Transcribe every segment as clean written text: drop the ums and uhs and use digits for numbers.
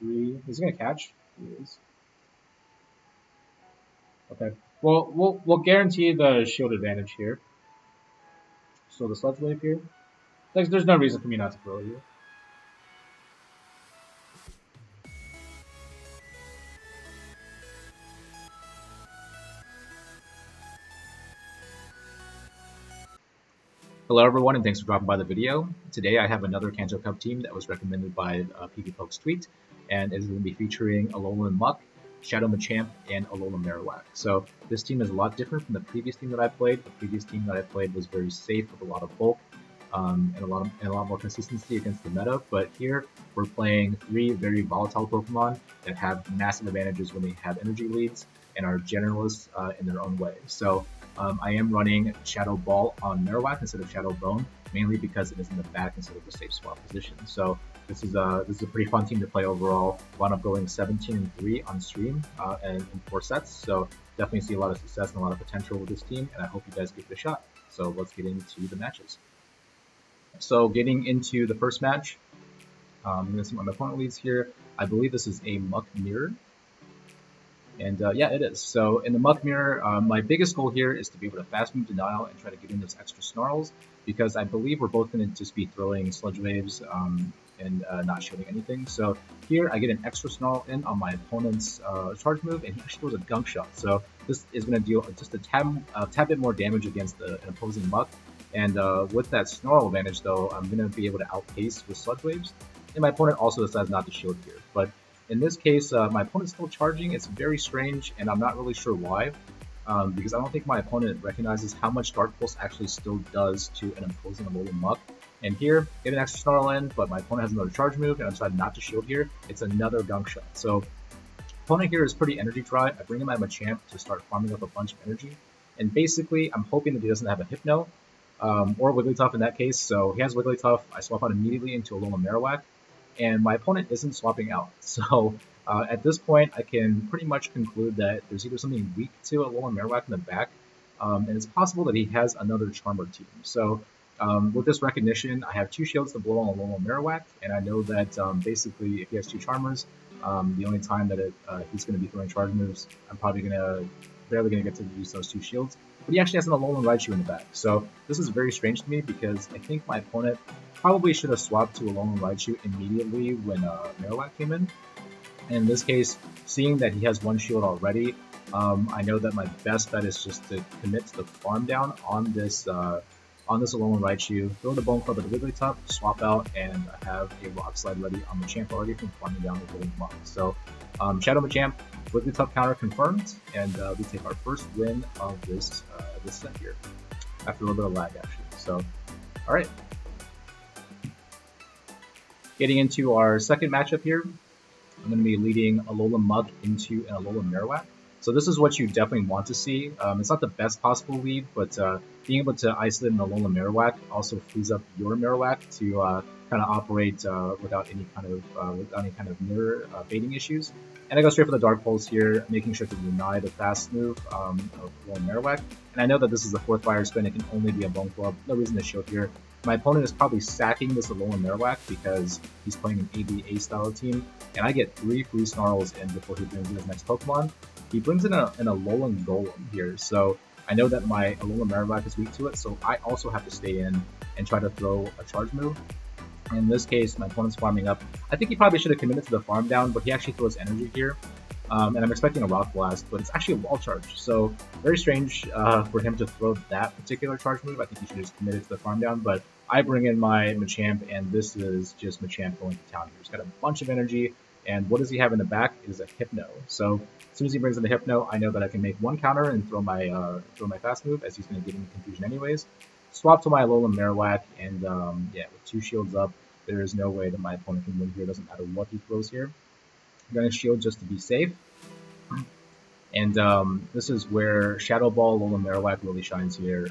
3. Is he gonna catch? He is. Okay. Well, we'll guarantee the shield advantage here. So the Sludge Wave here. There's no reason for me not to throw you. Hello everyone, and thanks for dropping by the video. Today I have another Kanto Cup team that was recommended by PvPoke's tweet, and is going to be featuring Alolan Muk, Shadow Machamp, and Alolan Marowak. So this team is a lot different from the previous team that I played. The previous team that I played was very safe with a lot of bulk and a lot more consistency against the meta. But here we're playing 3 very volatile Pokemon that have massive advantages when they have energy leads and are generalists in their own way. So I am running Shadow Ball on Marowak instead of Shadow Bone, mainly because it is in the back instead of the safe swap position. So this is a pretty fun team to play overall. Wound up going 17-3 on stream and in 4 sets. So definitely see a lot of success and a lot of potential with this team, and I hope you guys give it a shot. So let's get into the matches. So getting into the first match, I'm going to see what my opponent leads here. I believe this is a Muk Mirror. And yeah, it is. So in the Muk Mirror, my biggest goal here is to be able to fast move Denial and try to get in those extra snarls, because I believe we're both going to just be throwing Sludge Waves and not shooting anything. So here I get an extra snarl in on my opponent's charge move, and he actually throws a Gunk Shot. So this is going to deal just a tad bit more damage against an opposing Muk. And with that snarl advantage, though, I'm going to be able to outpace with Sludge Waves. And my opponent also decides not to shield here. But in this case, my opponent's still charging. It's very strange, and I'm not really sure why. Because I don't think my opponent recognizes how much Dark Pulse actually still does to an opposing Alolan Muk. And here, get an extra snarl in, but my opponent has another charge move, and I decided not to shield here. It's another Gunk Shot. So opponent here is pretty energy dry. I bring in my Machamp to start farming up a bunch of energy. And basically, I'm hoping that he doesn't have a Hypno. Or Wigglytuff in that case. So he has Wigglytuff. I swap out immediately into Alolan Marowak, and my opponent isn't swapping out. So at this point, I can pretty much conclude that there's either something weak to Alolan Marowak in the back, and it's possible that he has another Charmer team. So with this recognition, I have 2 shields to blow on Alolan Marowak, and I know that basically if he has 2 Charmers, the only time that he's going to be throwing charge moves, I'm probably barely going to get to use those 2 shields. But he actually has an Alolan Raichu in the back. So this is very strange to me, because I think my opponent probably should have swapped to Alolan Raichu immediately when Marowak came in. And in this case, seeing that he has 1 shield already, I know that my best bet is just to commit to the farm down on this Alolan Raichu, throw the Bone Club at the Wigglytuff, swap out, and I have a Rock Slide ready on Machamp already from farming down the Golem Muk. So Shadow Machamp, Wigglytuff counter confirmed, and we take our first win of this set here, after a little bit of lag actually. So, alright. Getting into our second matchup here, I'm going to be leading Alolan Muk into an Alolan Marowak. So this is what you definitely want to see. It's not the best possible lead, but being able to isolate an Alolan Marowak also frees up your Marowak to kind of operate without any kind of mirror baiting issues. And I go straight for the Dark Pulse here, making sure to deny the fast move of Alolan Marowak. And I know that this is the 4th Fire Spin, it can only be a Bone Club, no reason to shield here. My opponent is probably sacking this Alolan Marowak because he's playing an ABA style team, and I get 3 free snarls in before he brings in his next Pokemon. He brings in an Alolan Golem here, so I know that my Alolan Marowak is weak to it, so I also have to stay in and try to throw a charge move. In this case, my opponent's farming up. I think he probably should have committed to the farm down, but he actually throws energy here. And I'm expecting a Rock Blast, but it's actually a Wall Charge. So very strange for him to throw that particular charge move. I think he should have just committed to the farm down, but I bring in my Machamp, and this is just Machamp going to town here. He's got a bunch of energy, and what does he have in the back? It is a Hypno. So as soon as he brings in the Hypno, I know that I can make 1 counter and throw my fast move, as he's going to get into confusion anyways. Swap to my Alolan Marowak, and yeah, with 2 shields up, there is no way that my opponent can win here. It doesn't matter what he throws here. I'm going to shield just to be safe. And this is where Shadow Ball Alolan Marowak really shines here.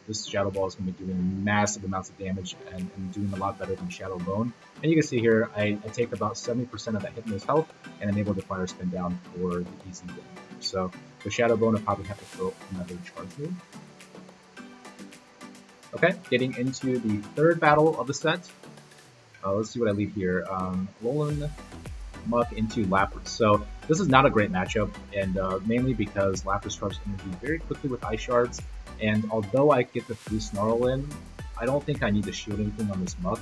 This Shadow Ball is going to be doing massive amounts of damage and doing a lot better than Shadow Bone. And you can see here, I take about 70% of that Hypno's health, and I'm able to Fire Spin down for the easy win. So the Shadow Bone, I probably have to throw another charge move. Okay, getting into the 3rd battle of the set. Let's see what I leave here. Alolan Muk into Lapras. So this is not a great matchup, and mainly because Lapras charges energy very quickly with Ice Shards, and although I get the free Snarl in, I don't think I need to shield anything on this Muk.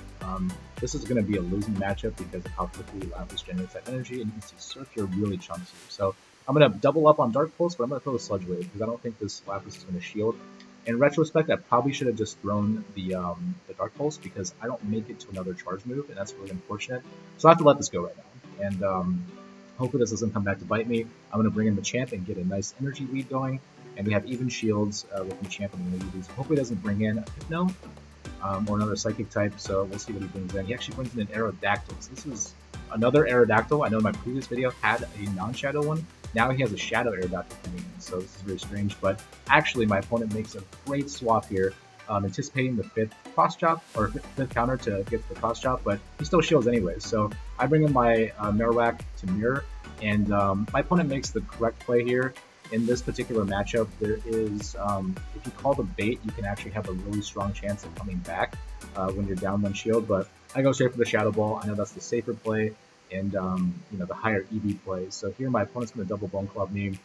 This is going to be a losing matchup because of how quickly Lapras generates that energy, and you can see Surf here really chunks here. So I'm going to double up on Dark Pulse, but I'm going to throw the Sludge Wave because I don't think this Lapras is going to shield. In retrospect, I probably should have just thrown the Dark Pulse because I don't make it to another charge move, and that's really unfortunate. So I have to let this go right now. And hopefully this doesn't come back to bite me. I'm going to bring in Machamp and get a nice energy lead going. And we have even shields with Machamp and Wigglytuff. Hopefully it doesn't bring in a Hypno or another Psychic type, so we'll see what he brings in. He actually brings in an Aerodactyl. So this is another Aerodactyl. I know my previous video had a non-Shadow one. Now he has a Shadow Aerodactyl coming in, so this is very strange. But actually, my opponent makes a great swap here, anticipating the 5th cross chop, or 5th counter to get the cross chop, but he still shields anyway. So I bring in my Marowak to mirror, and my opponent makes the correct play here. In this particular matchup, there is, if you call the bait, you can actually have a really strong chance of coming back when you're down 1 shield, but I go straight for the Shadow Ball. I know that's the safer play, and you know, the higher EV play. So here my opponent's going to double Bone Club me.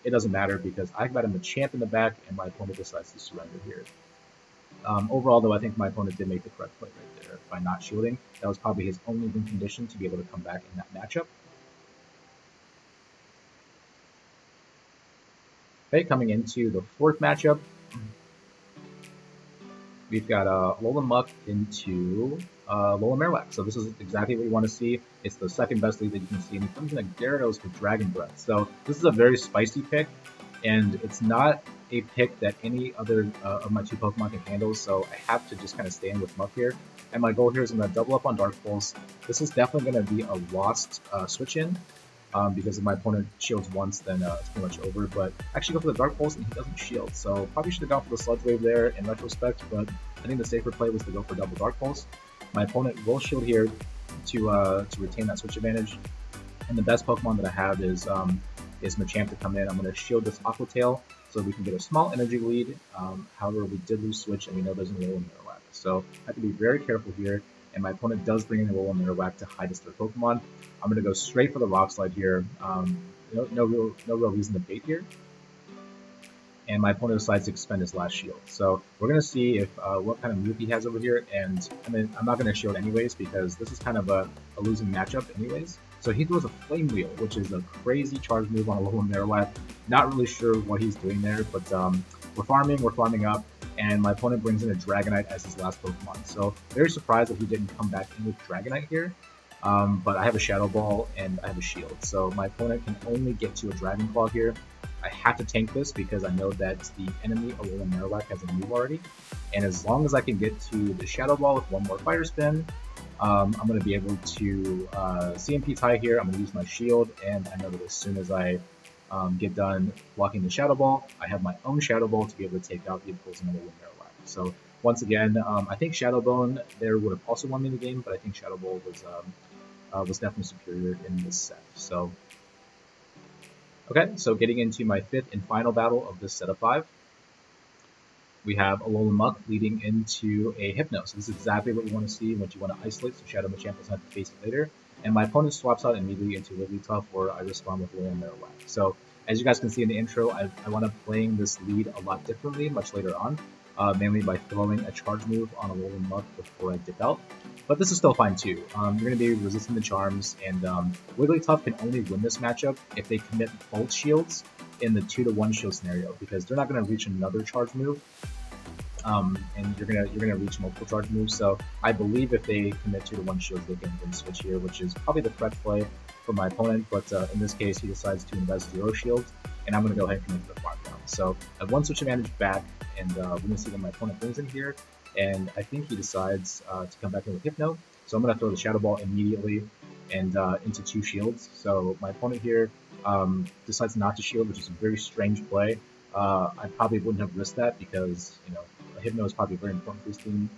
It doesn't matter because I've got a Machamp in the back, and my opponent decides to surrender here. Overall, though, I think my opponent did make the correct play right there by not shielding. That was probably his only win condition to be able to come back in that matchup. Okay, coming into the 4th matchup, we've got Alolan Muk into Alolan Marowak. So this is exactly what you want to see. It's the 2nd best lead that you can see, and he comes in a Gyarados with Dragon Breath. So this is a very spicy pick, and it's not a pick that any other of my 2 Pokemon can handle, so I have to just kind of stay in with Muk here. And my goal here is I'm going to double up on Dark Pulse. This is definitely going to be a lost switch in. Because if my opponent shields once, then it's pretty much over. But I actually go for the Dark Pulse, and he doesn't shield. So probably should have gone for the Sludge Wave there in retrospect, but I think the safer play was to go for double Dark Pulse. My opponent will shield here to retain that switch advantage. And the best Pokemon that I have is Machamp to come in. I'm going to shield this Aqua Tail so we can get a small energy lead. However, we did lose switch, and we know there's a Alolan Marowak. So I have to be very careful here. And my opponent does bring in a Alolan Marowak to hide his 3rd Pokemon. I'm going to go straight for the Rock Slide here. No real reason to bait here. And my opponent decides to expend his last shield. So we're going to see if what kind of move he has over here. And I mean, I'm not going to shield anyways because this is kind of a losing matchup anyways. So he throws a Flame Wheel, which is a crazy charge move on Alolan Marowak. Not really sure what he's doing there, but we're farming up. And my opponent brings in a Dragonite as his last Pokemon. So very surprised that he didn't come back in with Dragonite here. But I have a Shadow Ball and I have a Shield. So my opponent can only get to a Dragon Claw here. I have to tank this because I know that the enemy Alolan Marowak has a move already. And as long as I can get to the Shadow Ball with 1 more Fire Spin, I'm going to be able to CMP tie here. I'm going to use my Shield, and I know that as soon as I get done blocking the Shadow Ball, I have my own Shadow Ball to be able to take out the opposing Alolan Marowak. So once again, I think Shadow Bone there would have also won me the game, but I think Shadow Ball was definitely superior in this set. So okay, so getting into my 5th and final battle of this set of 5, we have Alolan Muk leading into a Hypno. So this is exactly what you want to see, what you want to isolate, so Shadow Machamp doesn't have to face it later. And my opponent swaps out immediately into Wigglytuff, or I respond with Alolan Marowak. So as you guys can see in the intro, I wound up playing this lead a lot differently much later on, mainly by throwing a charge move on Alolan Muk before I dip out. But this is still fine too. You're going to be resisting the charms, and Wigglytuff can only win this matchup if they commit both shields in the 2-to-1 shield scenario, because they're not going to reach another charge move. And you're gonna reach multiple charge moves. So I believe if they commit 2-to-1 shields, they can win switch here, which is probably the correct play for my opponent. But in this case, he decides to invest 0 shields, and I'm gonna go ahead and commit to the farm down. So I have 1 switch advantage back, and we're gonna see what my opponent brings in here. And I think he decides to come back in with Hypno. So I'm gonna throw the Shadow Ball immediately and into 2 shields. So my opponent here decides not to shield, which is a very strange play. I probably wouldn't have risked that because, you know, Hypno is probably very important for his team,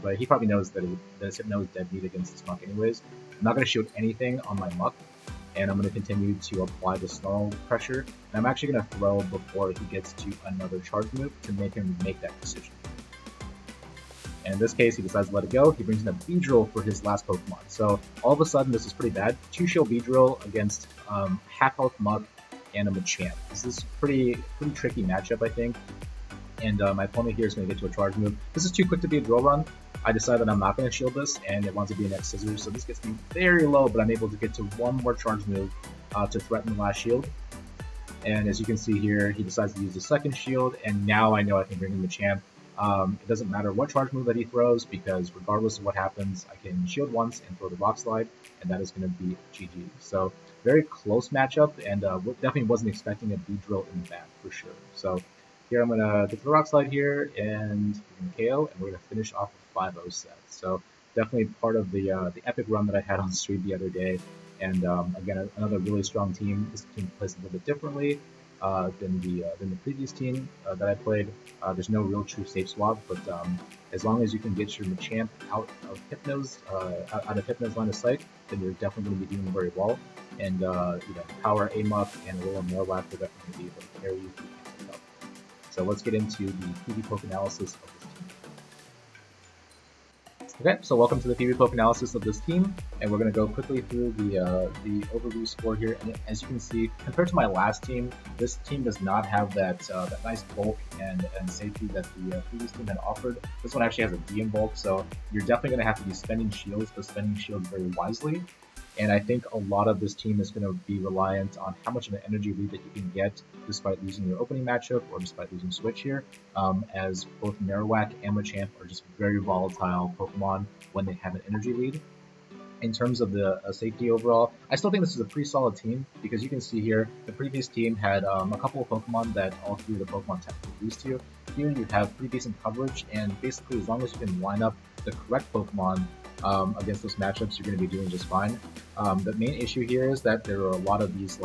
but he probably knows that his Hypno is dead meat against this Muk anyways. I'm not going to shield anything on my Muk, and I'm going to continue to apply the Snarl pressure, and I'm actually going to throw before he gets to another charge move to make him make that decision. And in this case, he decides to let it go. He brings in a Beedrill for his last Pokemon. So all of a sudden, this is pretty bad. 2-shield Beedrill against half-health Muk and a Machamp. This is pretty tricky matchup, I think. And my opponent here is going to get to a charge move. This is too quick to be a drill run. I decide that I'm not going to shield this, and it wants to be an X Scissors. So this gets me very low, but I'm able to get to one more charge move to threaten the last shield. And as you can see here, he decides to use the second shield, and now I know I can bring in Machamp. It doesn't matter what charge move that he throws, because regardless of what happens, I can shield once and throw the Rock Slide, and that is going to be GG. So very close matchup, and definitely wasn't expecting a Beedrill in the back for sure. So here I'm going to get the Rock Slide here, and we're going to KO, and we're going to finish off a 5-0 set. So definitely part of the epic run that I had on stream the other day. And again, another really strong team. This team plays a little bit differently than the previous team that I played. There's no real true safe swap, but as long as you can get your Machamp out of Hypno's line of sight, then you're definitely going to be doing very well. And Power Amok and Alolan Marowak are definitely going to be able to carry you through Kanto Cup. So let's get into the PvPoke analysis of this team. Okay, so welcome to the PvPoke analysis of this team, and we're going to go quickly through the overview score here. And as you can see, compared to my last team, this team does not have that nice bulk and safety that the previous team had offered. This one actually has a D in bulk, so you're definitely going to have to be spending shields, but spending shields very wisely. And I think a lot of this team is going to be reliant on how much of an energy lead that you can get despite losing your opening matchup or despite losing Switch here, as both Marowak and Machamp are just very volatile Pokemon when they have an energy lead. In terms of the safety overall, I still think this is a pretty solid team, because you can see here the previous team had a couple of Pokemon that all three of the Pokemon technically lose to. Here you have pretty decent coverage, and basically as long as you can line up the correct Pokemon against those matchups, you're going to be doing just fine. The main issue here is that there are a lot of these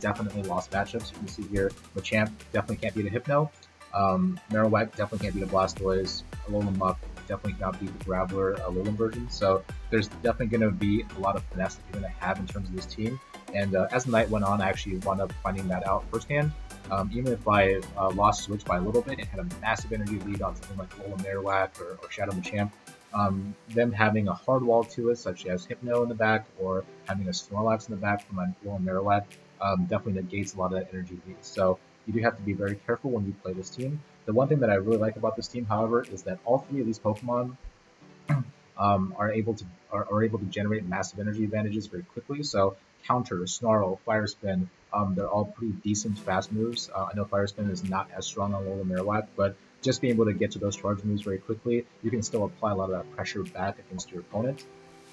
definitely lost matchups. You can see here, Machamp definitely can't beat a Hypno. Marowak definitely can't beat a Blastoise. Alolan Muk definitely cannot beat the Graveler Alolan version. So there's definitely going to be a lot of finesse that you're going to have in terms of this team. And as the night went on, I actually wound up finding that out firsthand. Even if I lost Switch by a little bit and had a massive energy lead on something like Alolan Marowak or Shadow Machamp, them having a hard wall to it, such as Hypno in the back or having a Snorlax in the back from my Alolan Marowak, definitely negates a lot of that energy lead. So you do have to be very careful when you play this team. The one thing that I really like about this team, however, is that all three of these Pokemon are able to generate massive energy advantages very quickly. So Counter, Snarl, Fire Spin, they're all pretty decent fast moves. I know Fire Spin is not as strong on Alolan Marowak, but just being able to get to those charge moves very quickly, you can still apply a lot of that pressure back against your opponent.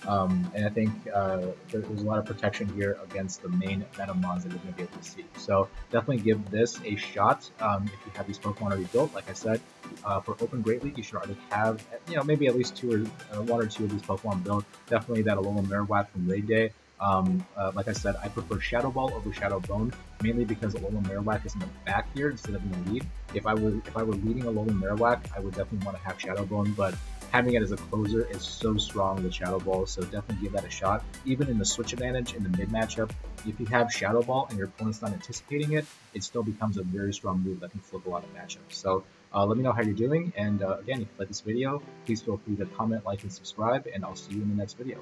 And I think there's a lot of protection here against the main Venomons that you're going to be able to see. So definitely give this a shot if you have these Pokemon already built. Like I said, for Open Great League, you should already have maybe at least one or two of these Pokemon built. Definitely that Alolan Marowak from Raid Day. Like I said, I prefer Shadow Ball over Shadow Bone, mainly because Alolan Marowak is in the back here instead of in the lead. If I were leading Alolan Marowak, I would definitely want to have Shadow Bone, but having it as a closer is so strong with Shadow Ball, so definitely give that a shot. Even in the switch advantage in the mid matchup, if you have Shadow Ball and your opponent's not anticipating it, it still becomes a very strong move that can flip a lot of matchups. So let me know how you're doing, and again, if you like this video, please feel free to comment, like, and subscribe, and I'll see you in the next video.